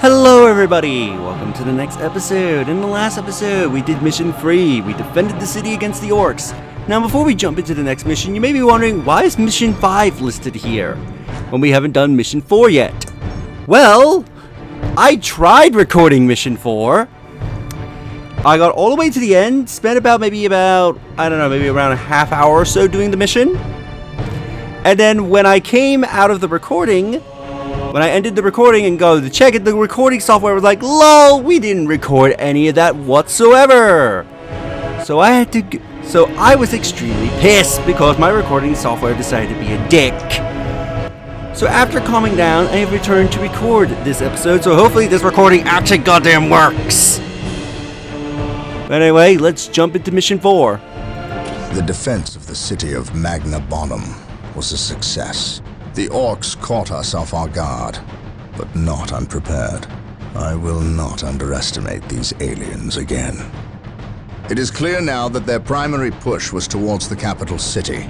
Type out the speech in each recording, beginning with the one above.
Hello everybody! Welcome to the next episode. In the last episode, we did mission 3. We defended the city against the Orks. Now before we jump into the next mission, you may be wondering, why is mission 5 listed here when we haven't done mission 4 yet? Well, I tried recording mission 4. I got all the way to the end, spent maybe around a half hour or so doing the mission. And then when I came out of the recording, when I ended the recording and go to check it, the recording software was like, lol, we didn't record any of that whatsoever. So I was extremely pissed because my recording software decided to be a dick. So after calming down, I have returned to record this episode, so hopefully this recording actually goddamn works. But anyway, let's jump into mission 4. The defense of the city of Magna Bonum was a success. The Orks caught us off our guard, but not unprepared. I will not underestimate these aliens again. It is clear now that their primary push was towards the capital city,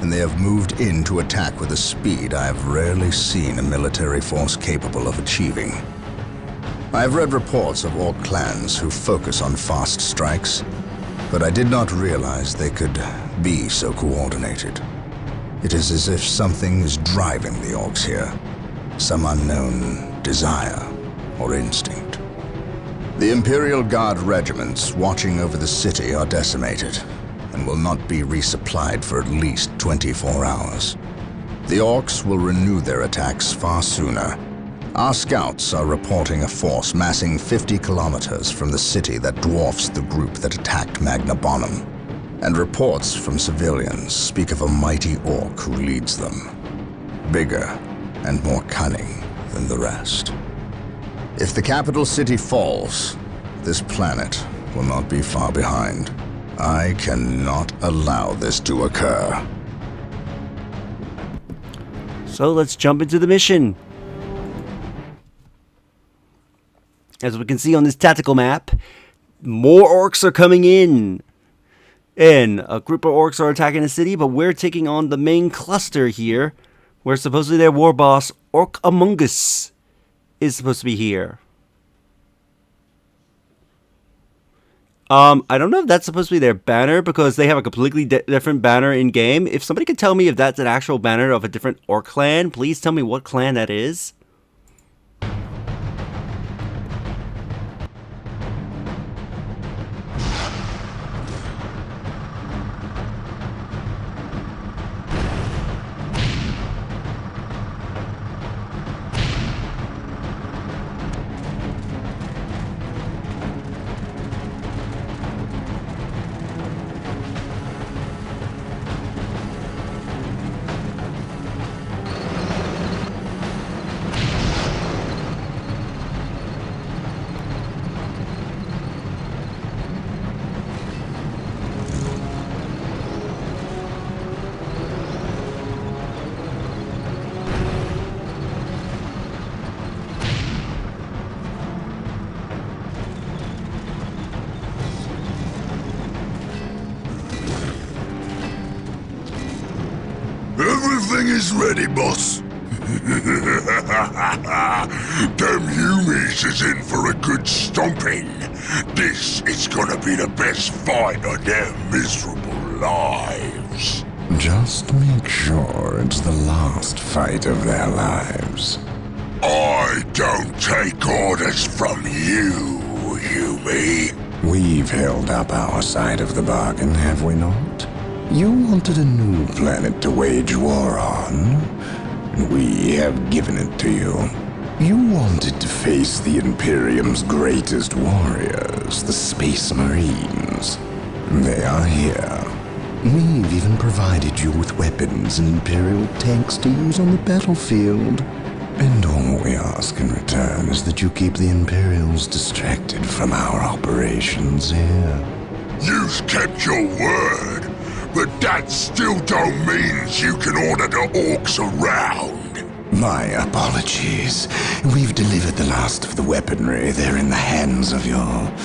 and they have moved in to attack with a speed I have rarely seen a military force capable of achieving. I have read reports of Ork clans who focus on fast strikes, but I did not realize they could be so coordinated. It is as if something is driving the Orks here, some unknown desire or instinct. The Imperial Guard regiments watching over the city are decimated and will not be resupplied for at least 24 hours. The Orks will renew their attacks far sooner. Our scouts are reporting a force massing 50 kilometers from the city that dwarfs the group that attacked Magna Bonum. And reports from civilians speak of a mighty Ork who leads them, bigger and more cunning than the rest. If the capital city falls, this planet will not be far behind. I cannot allow this to occur. So let's jump into the mission. As we can see on this tactical map, more Orks are coming in. And a group of Orks are attacking the city, but we're taking on the main cluster here, where supposedly their Warboss Orkamungus is supposed to be here. I don't know if that's supposed to be their banner, because they have a completely different banner in-game. If somebody could tell me if that's an actual banner of a different Ork clan, please tell me what clan that is. Everything is ready, boss. Them Humies is in for a good stomping. This is gonna be the best fight of their miserable lives. Just make sure it's the last fight of their lives. I don't take orders from you, Humie. We've held up our side of the bargain, have we not? You wanted a new planet to wage war on, and we have given it to you. You wanted to face the Imperium's greatest warriors, the Space Marines. They are here. We've even provided you with weapons and Imperial tanks to use on the battlefield. And all we ask in return is that you keep the Imperials distracted from our operations here. You've kept your word. But that still don't mean you can order the Orks around. My apologies. We've delivered the last of the weaponry. They're in the hands of your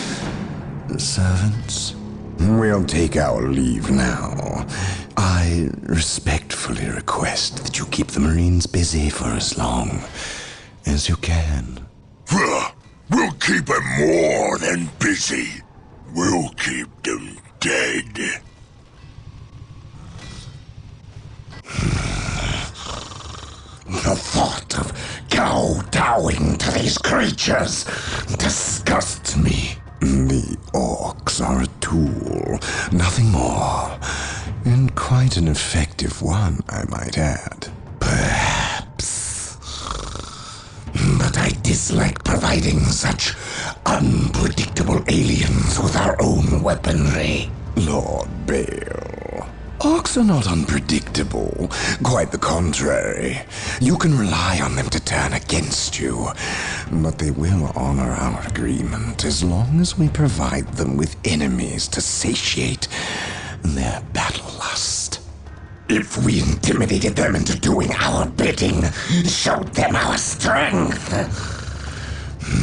servants. We'll take our leave now. I respectfully request that you keep the Marines busy for as long as you can. We'll keep them more than busy. We'll keep them dead. The thought of kowtowing to these creatures disgusts me. The Orks are a tool, nothing more. And quite an effective one, I might add. Perhaps. But I dislike providing such unpredictable aliens with our own weaponry. Lord Bale, Orks are not unpredictable. Quite the contrary. You can rely on them to turn against you. But they will honor our agreement as long as we provide them with enemies to satiate their battle lust. If we intimidated them into doing our bidding, showed them our strength,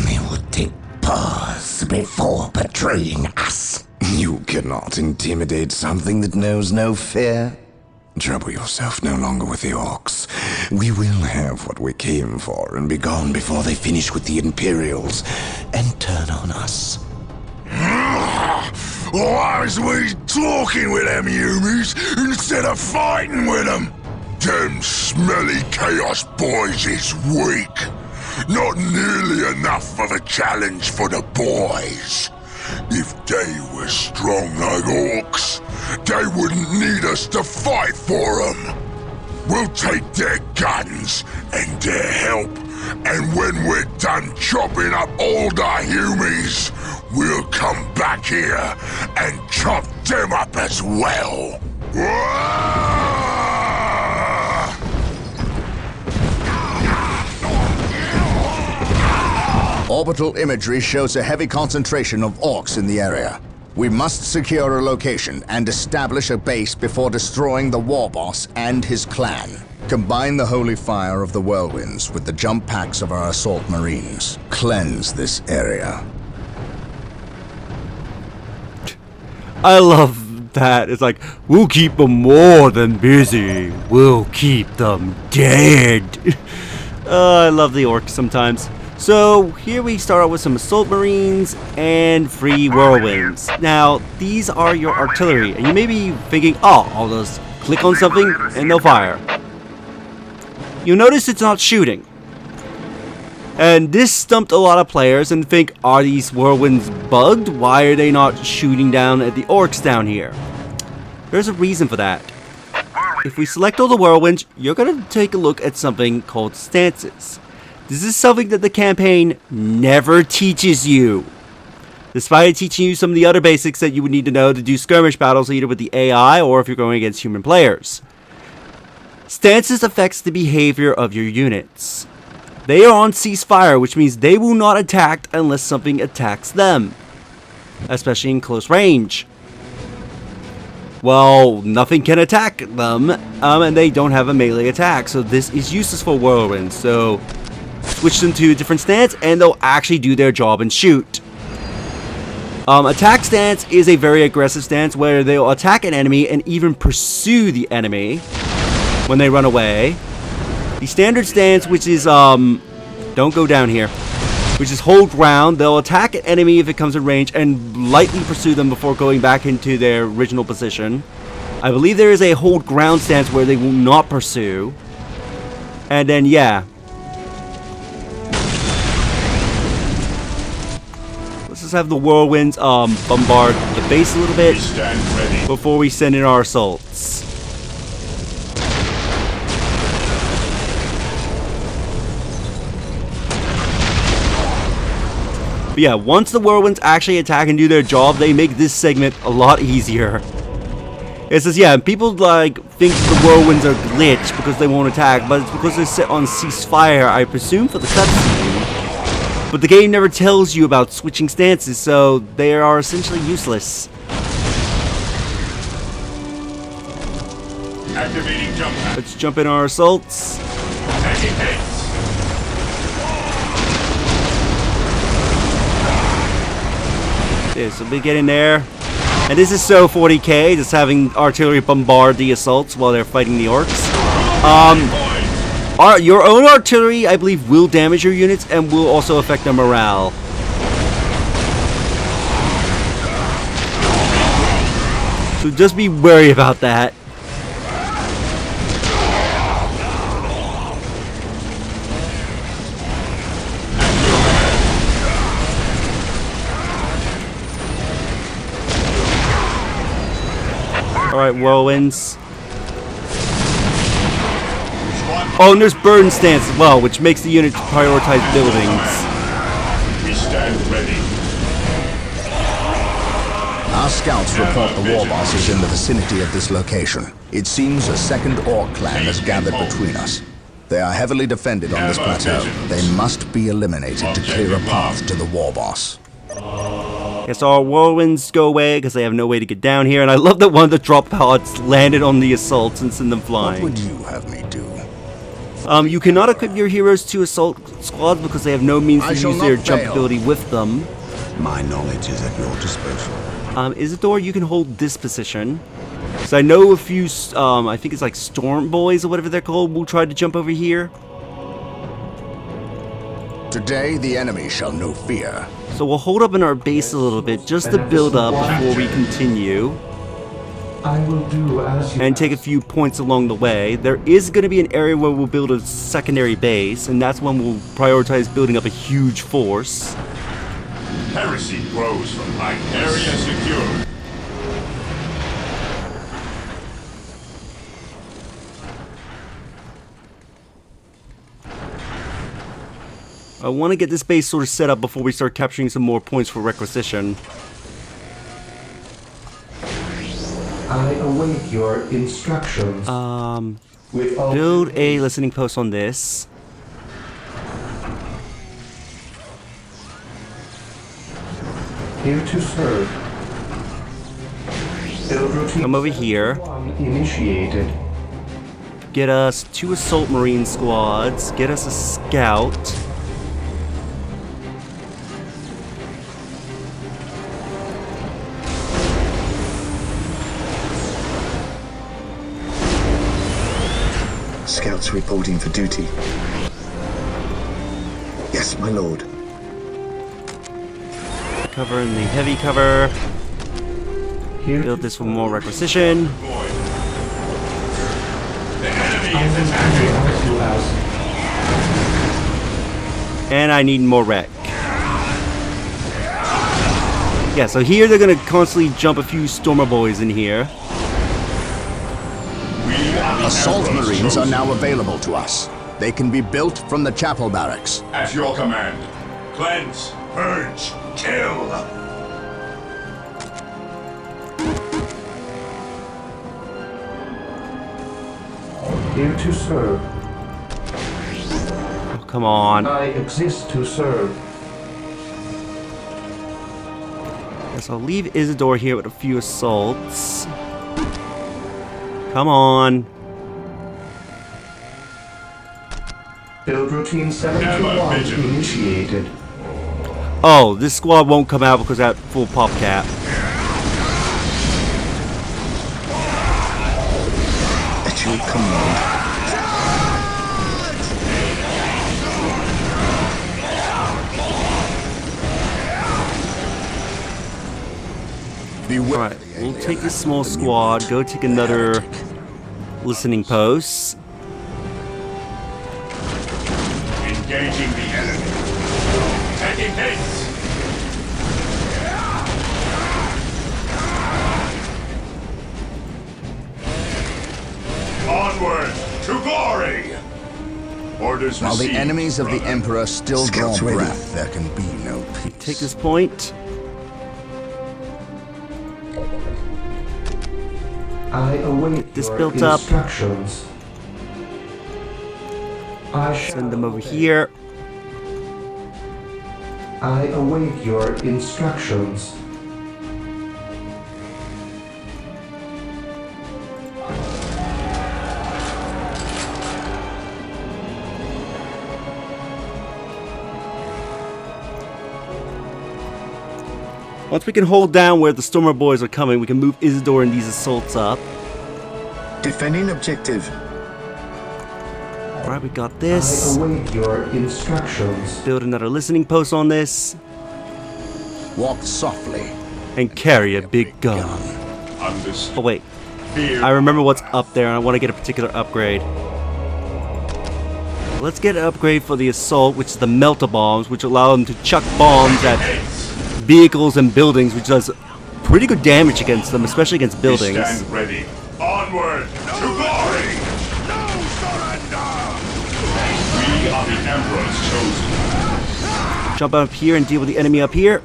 they would take pause before betraying us. You cannot intimidate something that knows no fear. Trouble yourself no longer with the Orks. We will have what we came for and be gone before they finish with the Imperials and turn on us. Why is we talking with them humies instead of fighting with them? Them smelly chaos boys is weak. Not nearly enough of a challenge for the boys. If they were strong like Orks, they wouldn't need us to fight for them. We'll take their guns and their help, and when we're done chopping up all the humies, we'll come back here and chop them up as well. Orbital imagery shows a heavy concentration of Orks in the area. We must secure a location and establish a base before destroying the Warboss and his clan. Combine the holy fire of the whirlwinds with the jump packs of our assault marines. Cleanse this area. I love that. It's like, we'll keep them more than busy. We'll keep them dead. I love the Orcs sometimes. So here we start out with some assault marines and free whirlwinds. Now these are your artillery, and you may be thinking, oh, I'll just click on something and they'll fire. You'll notice it's not shooting. And this stumped a lot of players and think, are these whirlwinds bugged? Why are they not shooting down at the Orks down here? There's a reason for that. If we select all the whirlwinds, you're going to take a look at something called stances. This is something that the campaign never teaches you. Despite teaching you some of the other basics that you would need to know to do skirmish battles either with the AI or if you're going against human players. Stances affects the behavior of your units. They are on ceasefire, which means they will not attack unless something attacks them. Especially in close range. Well, nothing can attack them, and they don't have a melee attack, so this is useless for whirlwinds. So switch them to a different stance and they'll actually do their job and shoot. Attack stance is a very aggressive stance where they'll attack an enemy and even pursue the enemy when they run away. The standard stance, which is don't go down here, which is hold ground. They'll attack an enemy if it comes in range and lightly pursue them before going back into their original position. I believe there is a hold ground stance where they will not pursue. And then yeah, let's just have the whirlwinds bombard the base a little bit before we send in our assaults. But yeah, once the whirlwinds actually attack and do their job, they make this segment a lot easier. It says, yeah, people like think the whirlwinds are glitched because they won't attack, but it's because they're set on ceasefire, I presume, for the cutscene. But the game never tells you about switching stances, so they are essentially useless. Activating jump pack. Let's jump in our assaults. Okay, so we get in there. And this is so 40k, just having artillery bombard the assaults while they're fighting the Orks. Your own artillery, I believe, will damage your units and will also affect their morale. So just be wary about that. Alright, whirlwinds. Oh, and there's burn stance as well, which makes the unit prioritize buildings. We stand ready. Our scouts report the Warboss is in the vicinity of this location. It seems a second Orc clan has gathered between us. They are heavily defended on this plateau. They must be eliminated to clear a path to the Warboss. Yes, our whirlwinds go away because they have no way to get down here, and I love that one of the drop pods landed on the assaults and sent them flying. What would you have me do? You cannot equip your heroes to assault squads because they have no means to use their jump ability with them. My knowledge is at your disposal. Isidore, you can hold this position. So I know a few, I think it's like Storm Boys or whatever they're called, will try to jump over here. Today, the enemy shall know fear. So we'll hold up in our base a little bit just to build up before we continue. I will do as you And take a few points along the way. There is going to be an area where we'll build a secondary base, and that's when we'll prioritize building up a huge force. Heresy grows from like area secure. I want to get this base sort of set up before we start capturing some more points for requisition. I await your instructions. With all Build a listening post on this. here to serve. Build routine Come over here. 1 initiated. Get us 2 assault marine squads. Get us a scout. Scouts reporting for duty. Yes, my lord. Cover in the heavy cover. Here Build this for more requisition. The enemy I is will do attacking. as you ask. And I need more wreck. Yeah, so here they're gonna constantly jump a few Stormer Boys in here. Assault Marines are now available to us. They can be built from the chapel barracks. At your command. Cleanse, purge, kill. Here to serve. Oh, come on. I exist to serve. Guess I'll leave Isidore here with a few assaults. Come on. Build routine 71 initiated. Oh, this squad won't come out because that full pop cap. At your command. Beware. Alright, we'll take this small squad, go take another listening post. Engaging the enemy. Taking hits. Onward to glory. Orders While the received, enemies of the brother. Emperor still draw Scouts ready. breath, there can be no peace. Take this point. I await this your built up. instructions. I shall Send them over obey. here. I await your instructions. Once we can hold down where the Stormer Boys are coming, we can move Isidore and these assaults up. Defending objective. Alright, we got this. I await your instructions. Build another listening post on this. Walk softly. And carry a big gun. Oh wait, I remember what's up there and I want to get a particular upgrade. Let's get an upgrade for the assault, which is the melter bombs, which allow them to chuck bombs at vehicles and buildings, which does pretty good damage against them, especially against buildings. Stand ready. Onward to glory. No surrender. We are the Emperor's chosen. Jump up here and deal with the enemy up here.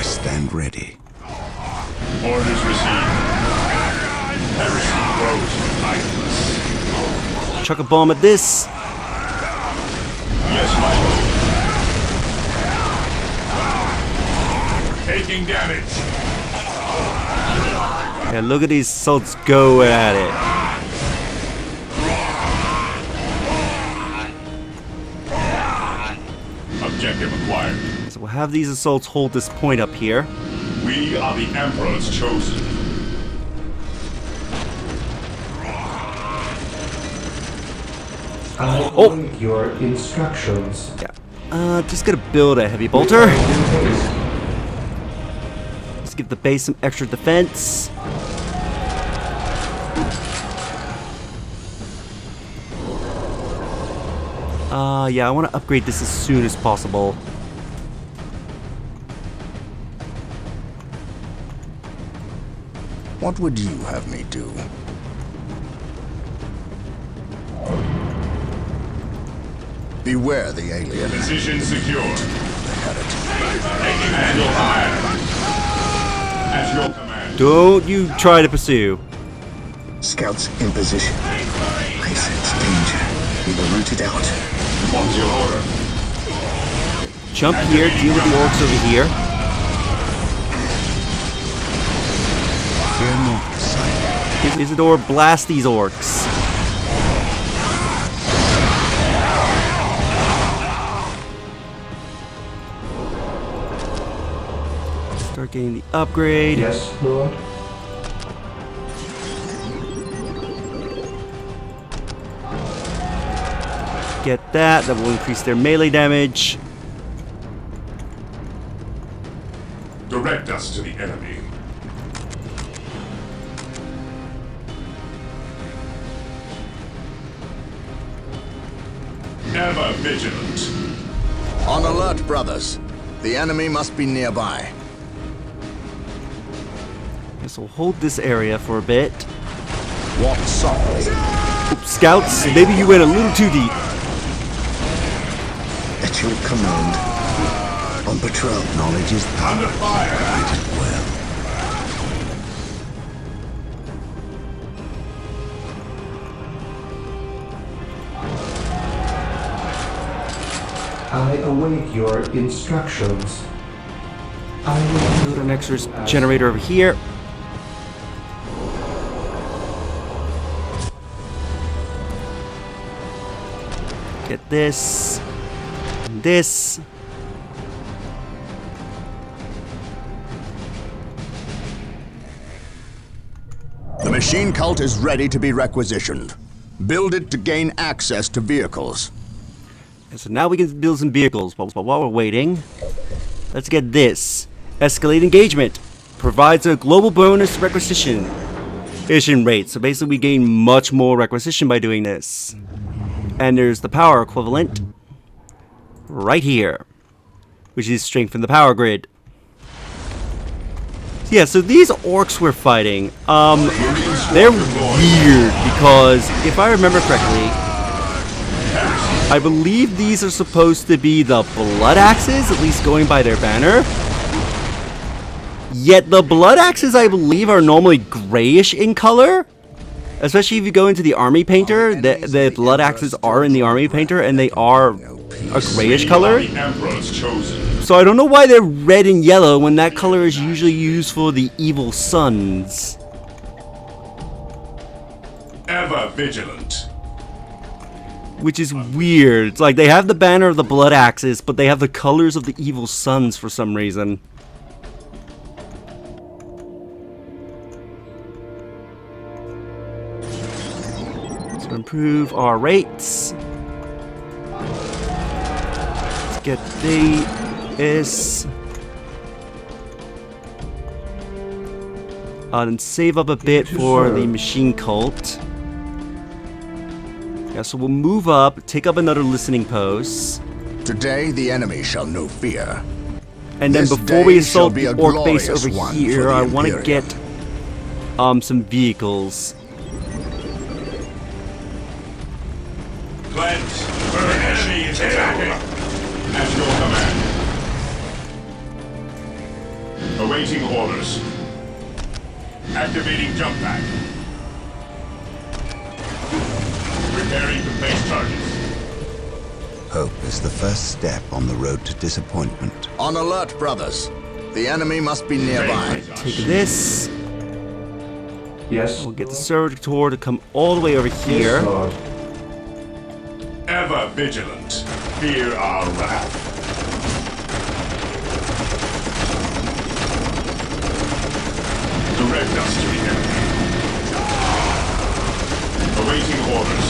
Stand ready. Orders received. Heresy grows lifeless. Chuck a bomb at this. Yes, my lord. Taking damage. Yeah, look at these assaults go at it. Objective acquired. So we'll have these assaults hold this point up here. We are the Emperor's chosen. I await your instructions. Yeah. Just gonna build a heavy bolter. Let's give the base some extra defense. Yeah, I want to upgrade this as soon as possible. What would you have me do? Beware the alien. Position secure. Had it. Taking at your command. At your command. Don't you try to pursue. Scouts in position. I sense danger. We will root it out. What's your order? Jump here, deal with the orcs over here. Fear not, sight. Isidore, blast these orcs. Start getting the upgrade. Yes, Lord. Get that. That will increase their melee damage. Direct us to the enemy. Ever vigilant. On alert, brothers. The enemy must be nearby. Guess we'll hold this area for a bit. Walk softly. Oops, scouts, maybe you went a little too deep. At your command. On patrol. Knowledge is Under fire. guided well. I await your instructions. I will Build an extra generator over here. Get this. And this. The machine cult is ready to be requisitioned. Build it to gain access to vehicles. And so now we can build some vehicles, but while we're waiting, let's get this. Escalate engagement. Provides a global bonus requisition rate. So basically we gain much more requisition by doing this. And there's the power equivalent right here, which is strengthen the power grid. Yeah, so these orcs we're fighting, they're weird because if I remember correctly, I believe these are supposed to be the blood axes, at least going by their banner. Yet the blood axes, I believe, are normally grayish in color. Especially if you go into the army painter, the blood axes are in the army painter and they are a grayish color. The Emperor's chosen. So I don't know why they're red and yellow when that color is usually used for the evil sons. Ever vigilant. which is weird. It's like they have the banner of the Blood Axis, but they have the colors of the Evil Suns for some reason. So improve our rates. Let's get this. And save up a bit for the machine cult. Yeah, so we'll move up, take up another listening post. Today the enemy shall know fear. And then This before we day shall assault be the a orc base glorious over one for here, the I want to Imperium. get some vehicles. Cleanse. The enemy is attacking. At your command. Awaiting orders. Activating jump pack. Preparing to place targets. Hope is the first step on the road to disappointment. On alert, brothers. The enemy must be nearby. Take this. Yes. We'll get the servitor to come all the way over here. Yes, Lord. Ever vigilant. Fear our wrath. Direct us to the enemy. Awaiting orders.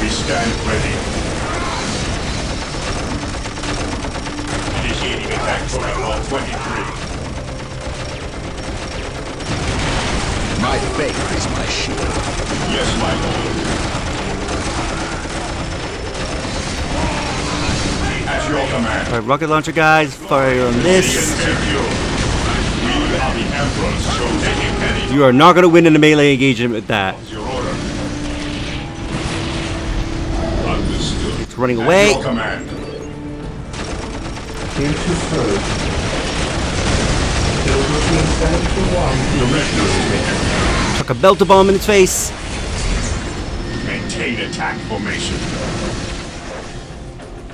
We stand ready. Initiating attack protocol 23. My faith is my shield. Yes, my lord. At your command. Alright, rocket launcher guys, fire on this. We are the Emperor's chosen. You are not going to win in a melee engagement with that. Your order. Understood. It's running At away. your command. Into serve. Build routine 7 Direct us to the enemy. Chuck a belter bomb in its face. Maintain attack formation.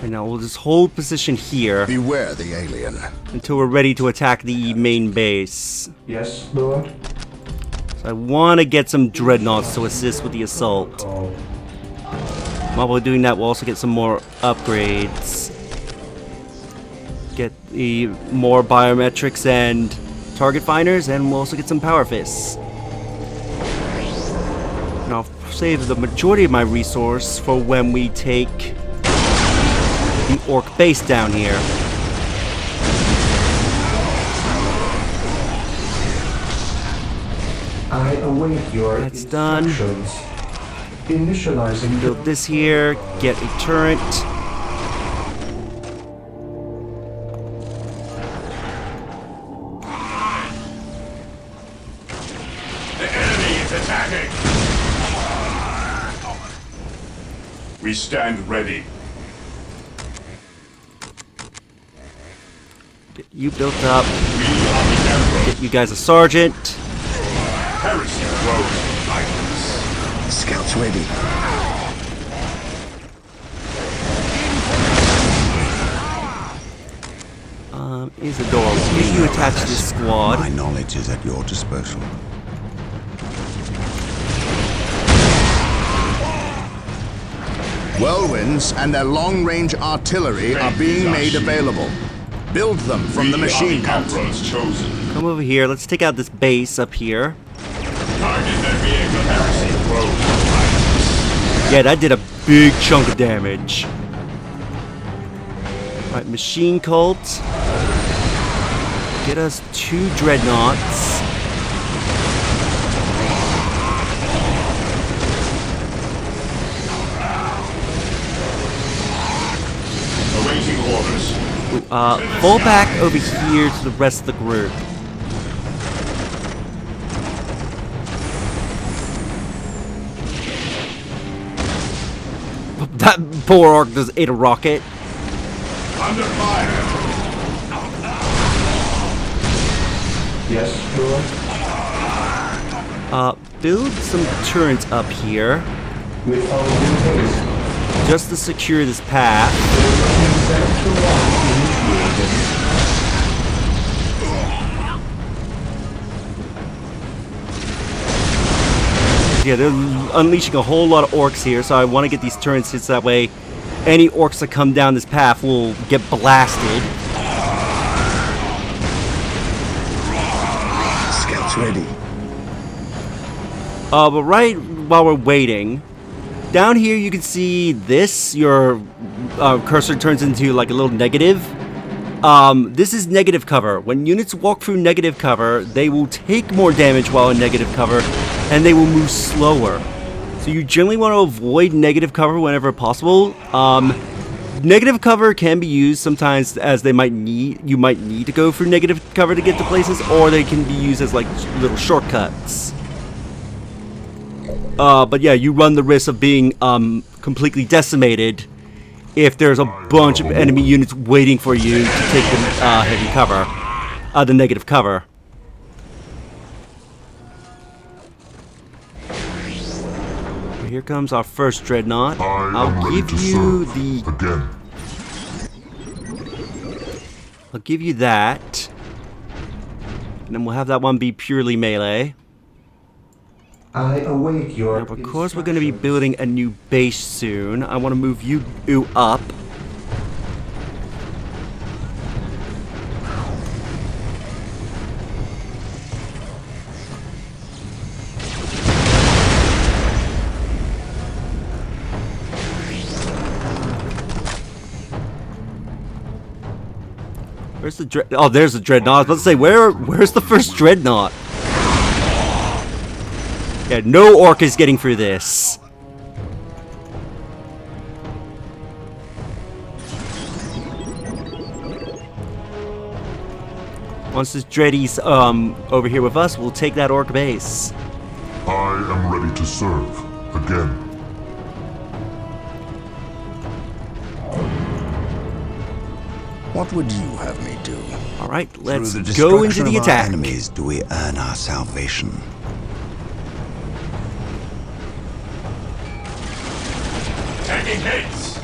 And now we'll just hold position here Beware the alien. until we're ready to attack the main base. Yes, Lord. So I want to get some dreadnoughts to assist with the assault. Oh. While we're doing that, we'll also get some more upgrades. Get the more biometrics and target finders, and we'll also get some power fists. And I'll save the majority of my resource for when we take the orc base down here. I await your That's done. instructions. Initializing Build this here, get a turret. The enemy is attacking. We stand ready. Get you built up. We are the Emperor. Get you guys a sergeant. Heresy grows violence. Scouts ready. Isidore, get you attached to this squad. My knowledge is at your disposal. Whirlwinds and their long-range artillery are being made available. Build them from the machine We are cult. the Emperor's chosen. Come over here. Let's take out this base up here. Target that vehicle. Heresy grows violence. Yeah, that did a big chunk of damage. Alright, machine cult. Get us 2 dreadnoughts. Awaiting orders. Fall back over here to the rest of the group. That poor orc just ate a rocket. Under fire. Yes, Lord. Build some turrets up here With all due haste. just to secure this path. Routine 7 initiated. Yeah, they're unleashing a whole lot of orcs here, so I want to get these turrets hits that way. Any orcs that come down this path will get blasted. Scouts ready. But right while we're waiting, down here you can see this. Your cursor turns into like a little negative. This is negative cover. When units walk through negative cover, they will take more damage while in negative cover, and they will move slower. So you generally want to avoid negative cover whenever possible. Negative cover can be used sometimes as you might need to go through negative cover to get to places, or they can be used as like little shortcuts. But yeah, you run the risk of being completely decimated if there's a bunch of enemy units waiting for you to take the heavy cover, the negative cover. Here comes our first dreadnought. I'll give you the. I'll give you that, and then we'll have that one be purely melee. I await your Now, of course, we're going to be building a new base soon. I want to move you up. Where's the dread? Oh, there's the dreadnought. I was about to say, where's the first dreadnought? Yeah, no orc is getting through this. Once this dready's over here with us, we'll take that orc base. I am ready to serve again. What would you have me do? All right, let's Through the go into destruction the of attack. our enemies do we earn our salvation. Taking hits.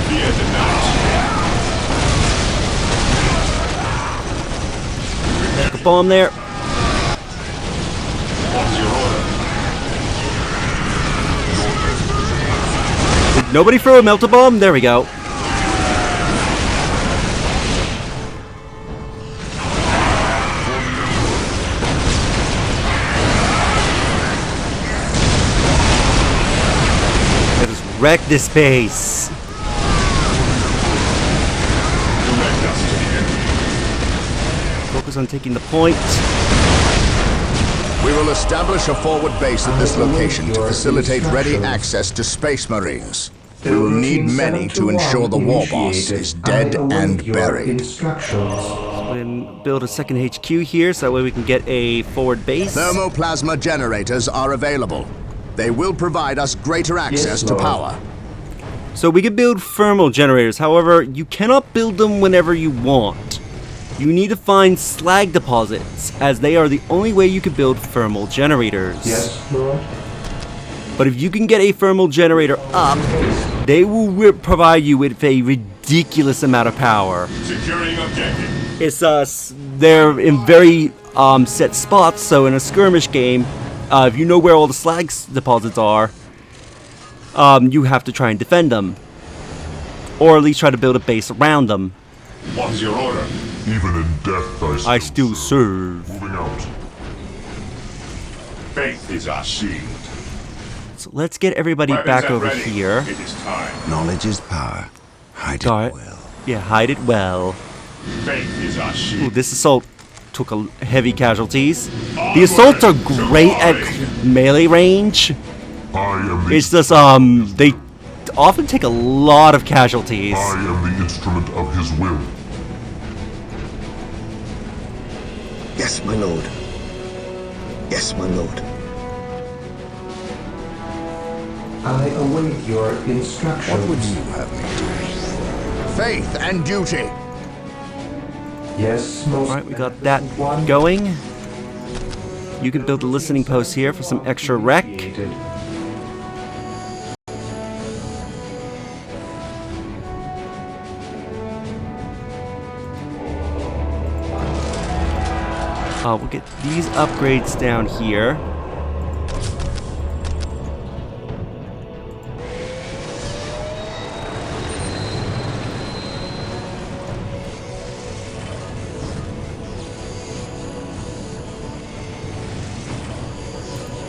Fear the night. Take a bomb there. What's your order? Did nobody throw a melter bomb? There we go. Let us wreck this base. Focus on taking the point. We will establish a forward base at this location to facilitate ready access to Space Marines. We will need many to ensure the Warboss is dead and buried. And build a second HQ here so that way we can get a forward base. Thermoplasma generators are available. They will provide us greater access to power. So we can build thermal generators, however, you cannot build them whenever you want. You need to find slag deposits, as they are the only way you can build thermal generators. Yes, Lord. But if you can get a thermal generator up, they will provide you with a ridiculous amount of power. Securing objective. It's they're in very set spots, so in a skirmish game, if you know where all the slag deposits are, you have to try and defend them. Or at least try to build a base around them. What's your order? Even in death, I still serve. Moving out. Faith is our shield. So let's get everybody Weapons back at over ready. here. It is time. Knowledge is power. Hide Alright. it well. Yeah, hide it well. Faith is our Ooh, shield. this assault took heavy casualties. The assaults are great at melee range. I am the It's just they often take a lot of casualties. I am the instrument of his will. Yes, my lord. Yes, my lord. I await your instructions. What would you have me do? Faith and duty. Yes, most Alright, we got that magnificent one. going. You can build a listening post here for some extra wreck. Initiated. We'll get these upgrades down here.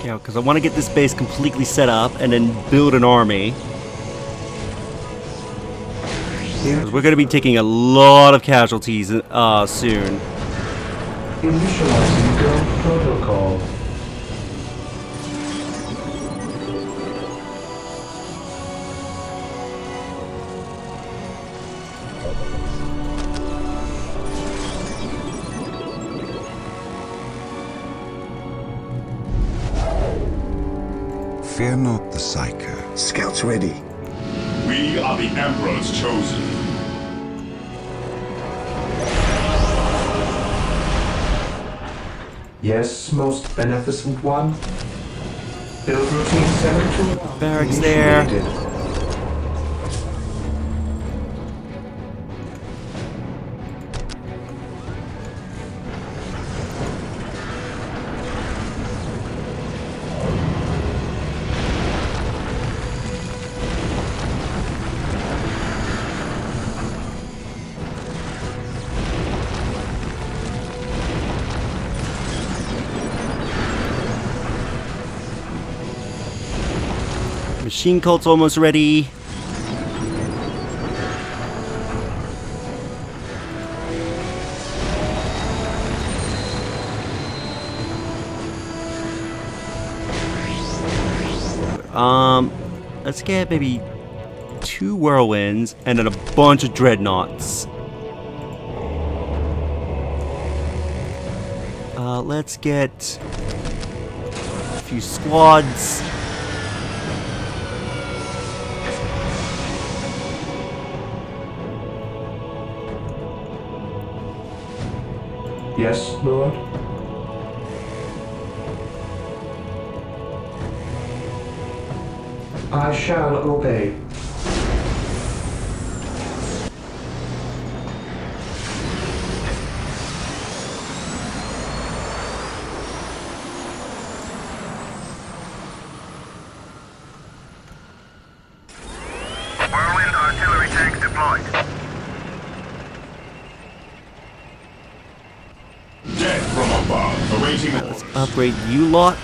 Yeah, because I want to get this base completely set up and then build an army. Because we're going to be taking a lot of casualties soon. Initializing go protocol. Fear not the Psyker. Scouts ready. We are the Emperor's chosen. Yes, most beneficent one. Build routine 721. Barracks there. Initiated. Machine cult's almost ready. Let's get maybe 2 whirlwinds and then a bunch of dreadnoughts. Let's get a few squads. Yes, Lord. I shall obey. Whirlwind artillery tanks deployed. Dead from above, awaiting Let's orders. upgrade you lot.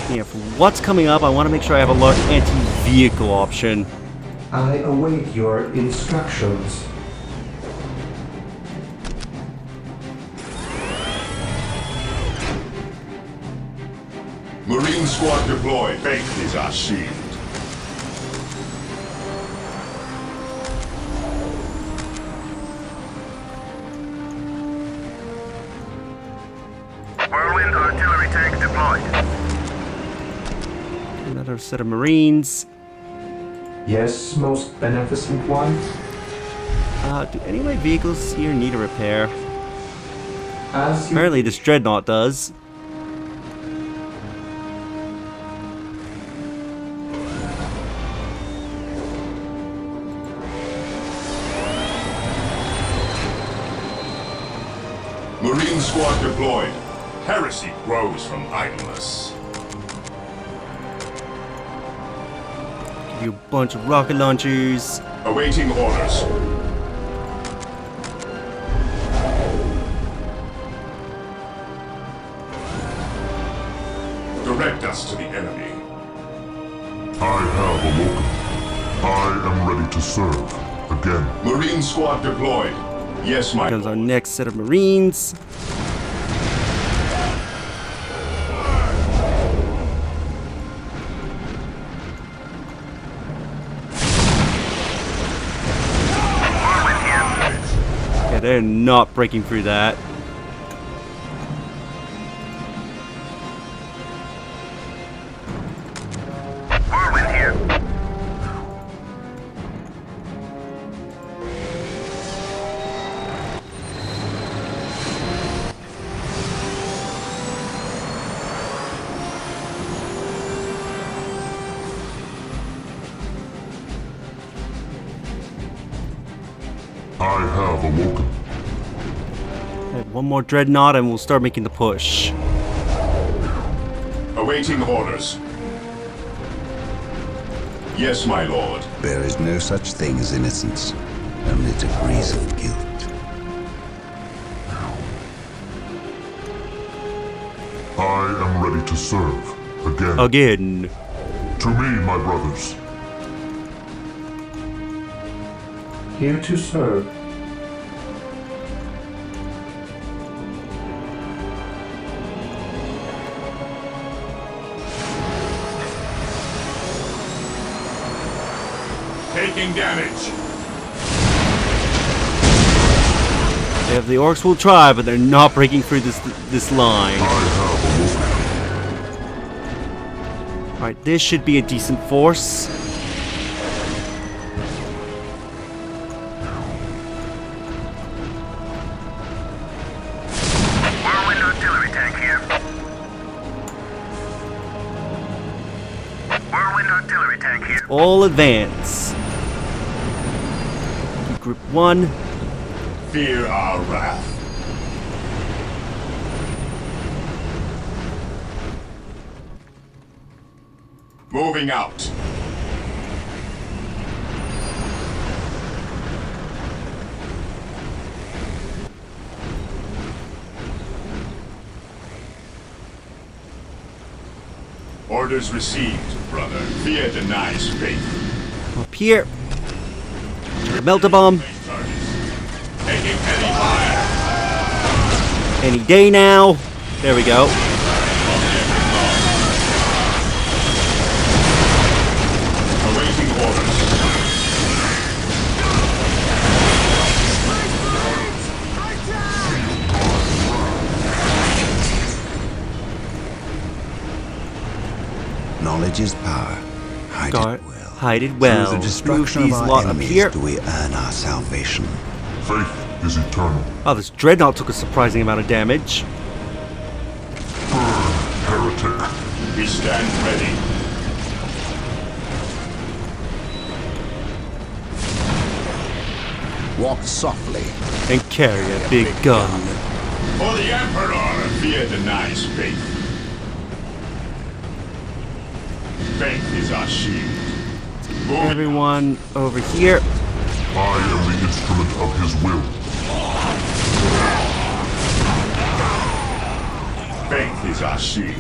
Yeah, for what's coming up, I want to make sure I have a large anti-vehicle option. I await your instructions. Marine squad deployed. Faith is our shield. Whirlwind artillery tanks deployed. Another set of Marines. Yes, most beneficent one. Do any of my vehicles here need a repair? As you Apparently this dreadnought does. Marine squad deployed. Heresy grows from idleness. Give you a bunch of rocket launchers. Awaiting orders. Direct us to the enemy. I have awoken. I am ready to serve. Again. Marine squad deployed. Yes, my Here comes our next set of Marines. Yeah, they're not breaking through that. Whirlwind here. I have awoken. Okay, one more dreadnought and we'll start making the push. Awaiting orders. Yes, my lord. There is no such thing as innocence, only degrees of guilt. I am ready to serve. Again. Again. To me, my brothers. Here to serve. Taking damage. If the Orks will try, but they're not breaking through this line. I have awoken. Alright, this should be a decent force. Whirlwind artillery tank here. Whirlwind artillery tank here. All advance. Group 1. Fear our wrath. Moving out. Orders received, brother. Fear denies faith. Up here. Melt a bomb. Taking heavy fire. Any day now. There we go. Awaiting orders. Knowledge is power. Hide Guard. it well. Hide it well. Through the destruction Move of these our lot up enemies here. do we earn our salvation. Faith is eternal. Oh, this dreadnought took a surprising amount of damage. Heretic. We stand ready. Walk softly. And carry a big gun. For the Emperor, fear denies faith. Faith is our shield. Moving Everyone over here. I am the instrument of his will. Faith is our shield.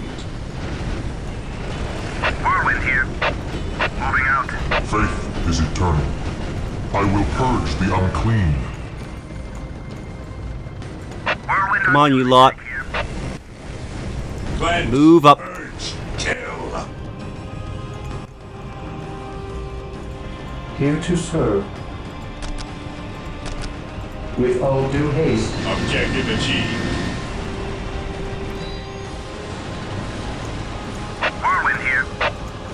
Whirlwind here. Moving out. Faith is eternal. I will purge the unclean. Whirlwind Come on, you artillery lot. tank here. Cleanse, Move up. purge, kill. Here to serve. With all due haste. Objective achieved. Whirlwind here.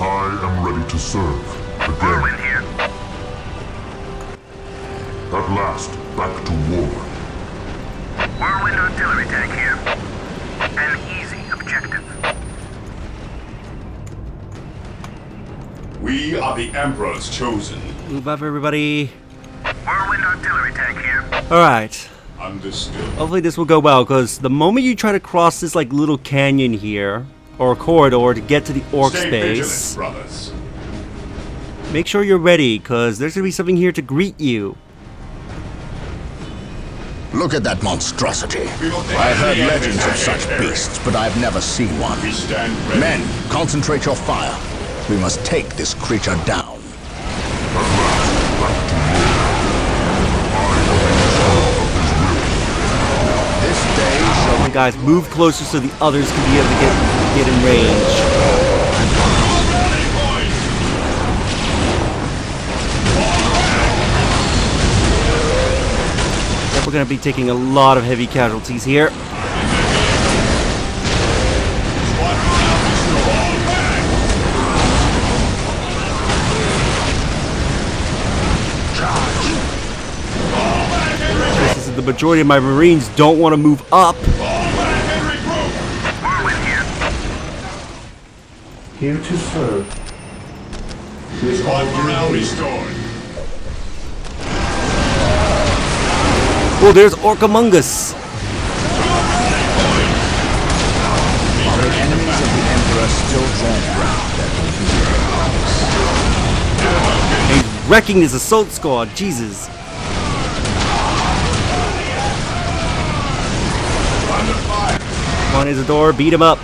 I am ready to serve. Again. Whirlwind here. At last, back to war. Whirlwind artillery tank here. An easy objective. We are the Emperor's chosen. Move up, everybody. Whirlwind artillery tank here. Alright. Understood. Hopefully this will go well, because the moment you try to cross this like little canyon here, or corridor to get to the Orc Stay space, vigilant, brothers. make sure you're ready, because there's going to be something here to greet you. Look at that monstrosity. We will take I've heard the legends of enemy such back. beasts, but I've never seen one. We stand ready. Men, concentrate your fire. We must take this creature down. This day shall Come on, guys, move closer so the others can be able to get in range. Yep, we're going to be taking a lot of heavy casualties here. This is the majority of my Marines don't want to move up. Whirlwind here. Here to serve. With all Squad morale due haste. restored. Oh, there's Orkamungus. Enemies of the Emperor still drawn ground at He's wrecking his assault squad. Jesus. Come on, Isidore, beat him up.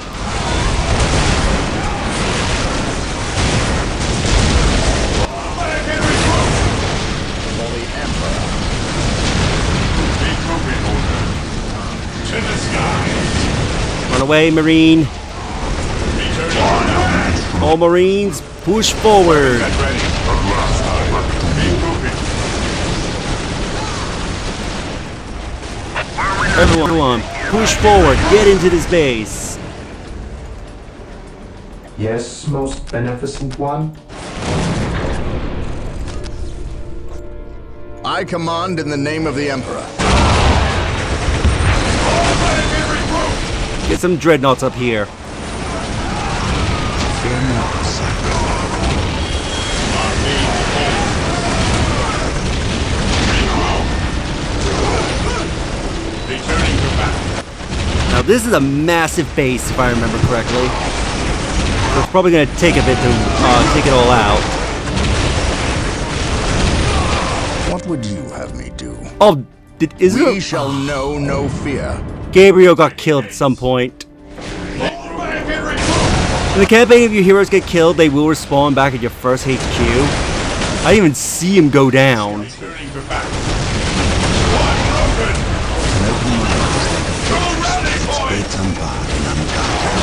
Run away, Marine. All Marines, push forward. Everyone, push forward. Get into this base. Yes, most beneficent one. I command in the name of the Emperor. Get some dreadnoughts up here. Fear not, son. Now this is a massive base, if I remember correctly. So it's probably going to take a bit to take it all out. What would you have me do? Oh, is We it? shall know no fear. Gabriel got killed at some point. In the campaign, if your heroes get killed, they will respawn back at your first HQ. I didn't even see him go down. Gates unbarred and unguarded.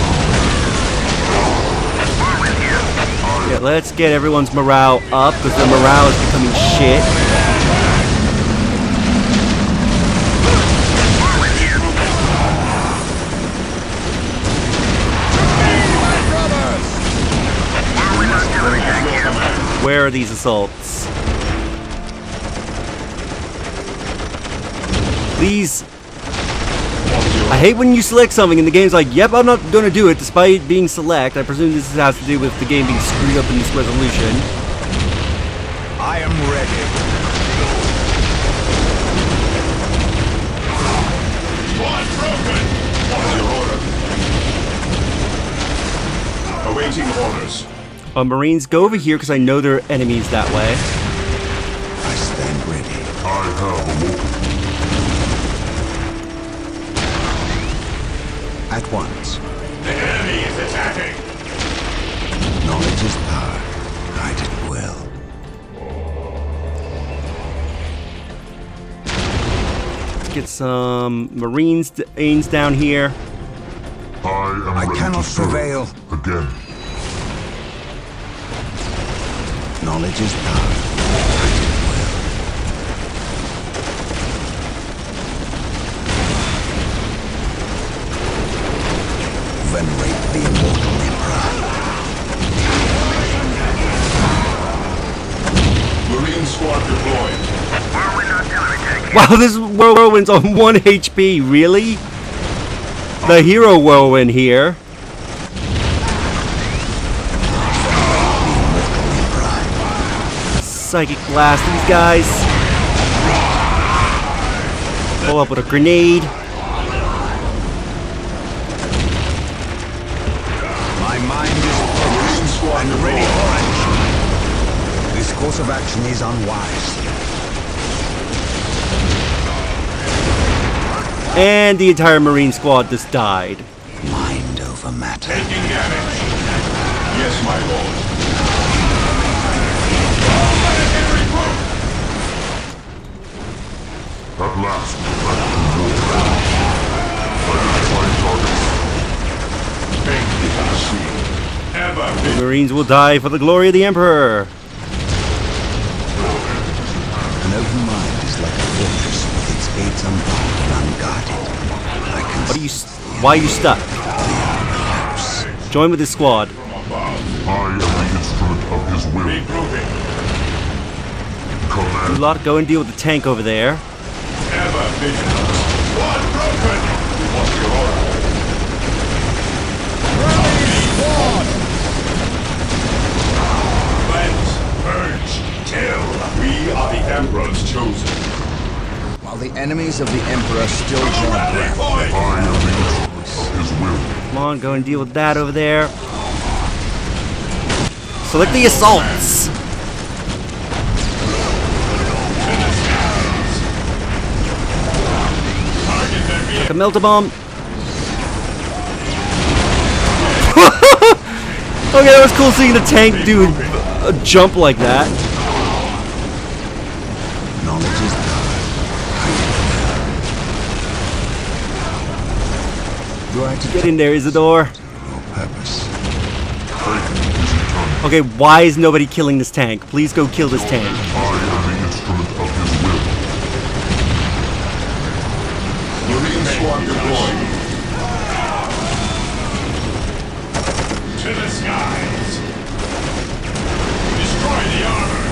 Yeah, let's get everyone's morale up, because their morale is becoming shit. Where are these assaults? These... I hate when you select something and the game's like, yep, I'm not gonna do it despite being select. I presume this has to do with the game being screwed up in this resolution. I am ready. Awaiting orders. Marines, go over here because I know there are enemies that way. I stand ready. I have awoken. At once. The enemy is attacking. Knowledge is power. Guide it well. Let's get some Marines down here. I am I ready cannot to serve prevail. again. Knowledge is power. Guide it well. Venerate the immortal Emperor. Marine squad deployed. Wow, this whirlwind's on 1 HP, really? The hero whirlwind here. Psychic blast these guys. Pull up with a grenade. My mind is focused and ready for action. This course of action is unwise. And the entire Marine squad just died. Mind over matter. Taking damage. Yes, my lord. At last, back to war. Identifying targets. Thank you for the shield. Ever been Marines will die for the glory of the Emperor. An open mind is like a fortress with its gates unbarred and unguarded. I can What are you? Why are you stuck? Join with this squad. I am the instrument of his will. regrouping. You Command. lot go and deal with the tank over there. Ever vigilant. Squad broken. What's your order? Cleanse, purge, kill. We are the Emperor's chosen. While the enemies of the Emperor still draw breath. I am the instrument of his will. Come on, go and deal with that over there. Select the assaults. Like a melter bomb. Okay, that was cool seeing the tank do a jump like that. Knowledge is power. Do I have to Get in there, Isidore. no purpose? Okay, why is nobody killing this tank? Please go kill this tank. I am the instrument of his will. Marine squad deployed. To the skies. Destroy the armor.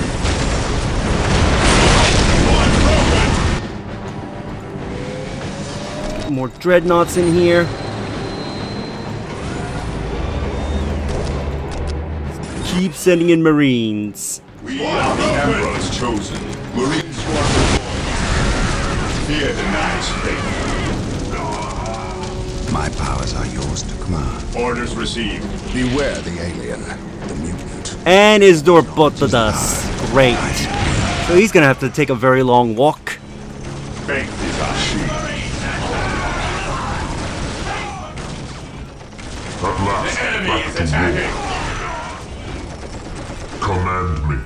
One broken. More dreadnoughts in here. Keep sending in Marines. We are the Emperor's chosen. Marine squad deployed. Fear denies faith. My powers are yours to command. Orders received. Beware the alien, the mutant. And Isidore butted us. Great. So he's gonna have to take a very long walk. Faith is our shield. At last, The enemy back is to attacking. war. Command me.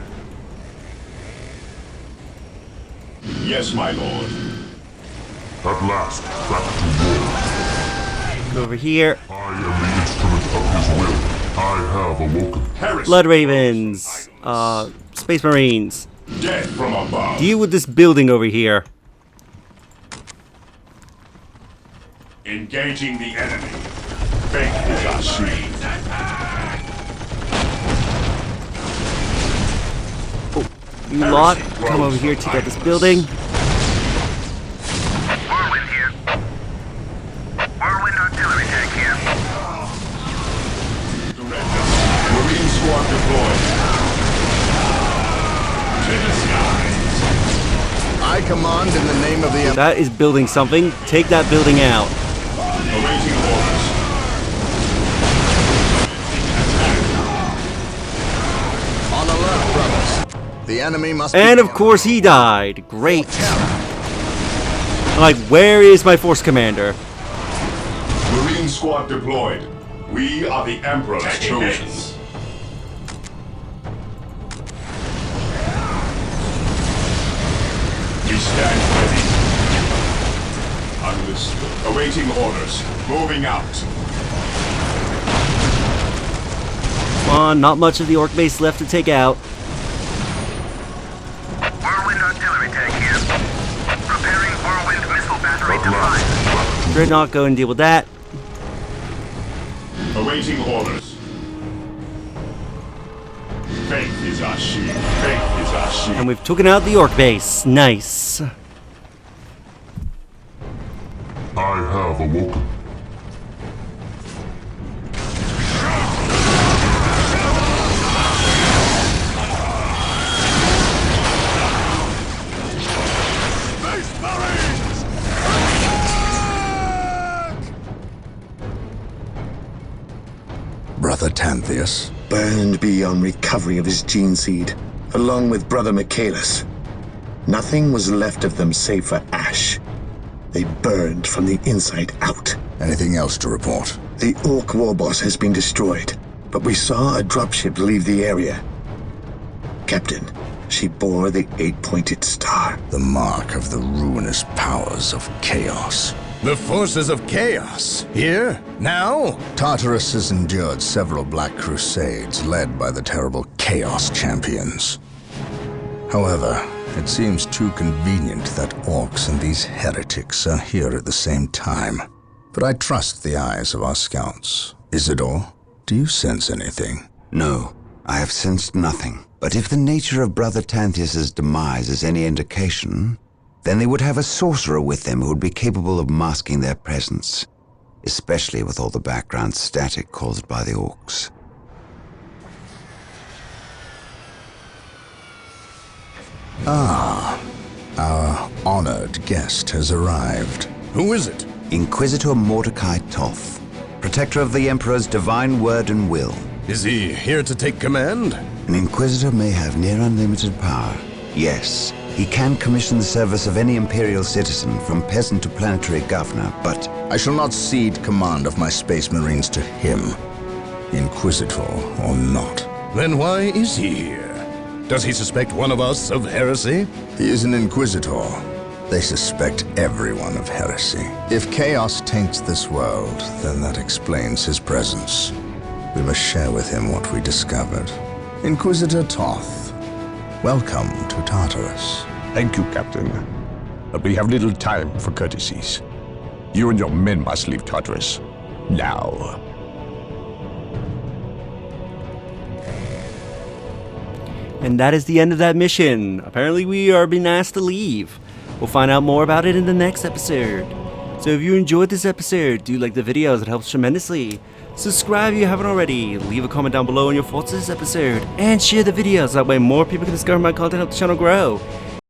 Yes, my lord. At last, back to war. Go over here. I am the instrument of his will. I have awoken. Heresy. Blood Ravens. Space Marines. Death from above. Deal with this building over here. Engaging the enemy. Faith is our shield. You lot, come over here to get this building. Whirlwind here. Whirlwind artillery tank here. Marine squad deployed. To the skies. I command in the name of the Emperor. That is building something. Take that building out. Awaiting orders. On alert, brothers. The enemy must And be of course he died. Great. Like, where is my force commander? Marine squad deployed. We are the Emperor's chosen. We stand ready. Understood. Awaiting orders. Moving out. Come on, not much of the Orc base left to take out. Whirlwind artillery tank here. Preparing Whirlwind missile battery At to last, fire. back to Dreadnought, go and deal with that. Awaiting orders. Faith is our shield. Faith is our shield. And we've taken out the Orc base. Nice. I have awoken. Brother Tantheus. Burned beyond recovery of his gene seed, along with Brother Michaelis. Nothing was left of them save for ash. They burned from the inside out. Anything else to report? The Ork Warboss has been destroyed, but we saw a dropship leave the area. Captain, she bore the 8-pointed star. The mark of the ruinous powers of chaos. The forces of chaos? Here? Now? Tartarus has endured several Black Crusades led by the terrible Chaos Champions. However, it seems too convenient that Orks and these heretics are here at the same time. But I trust the eyes of our scouts. Isidore, do you sense anything? No, I have sensed nothing. But if the nature of Brother Tantheus's demise is any indication, then they would have a sorcerer with them who would be capable of masking their presence, especially with all the background static caused by the Orks. Our honored guest has arrived. Who is it? Inquisitor Mordecai Toth, protector of the Emperor's divine word and will. Is he here to take command? An Inquisitor may have near unlimited power. Yes, he can commission the service of any Imperial citizen, from peasant to planetary governor, but I shall not cede command of my Space Marines to him, Inquisitor or not. Then why is he here? Does he suspect one of us of heresy? He is an Inquisitor. They suspect everyone of heresy. If chaos taints this world, then that explains his presence. We must share with him what we discovered. Inquisitor Toth, welcome to Tartarus. Thank you, Captain. But we have little time for courtesies. You and your men must leave Tartarus. Now. And that is the end of that mission. Apparently we are being asked to leave. We'll find out more about it in the next episode. So if you enjoyed this episode, do like the videos, it helps tremendously. Subscribe if you haven't already, leave a comment down below on your thoughts on this episode, and share the videos, that way more people can discover my content and help the channel grow.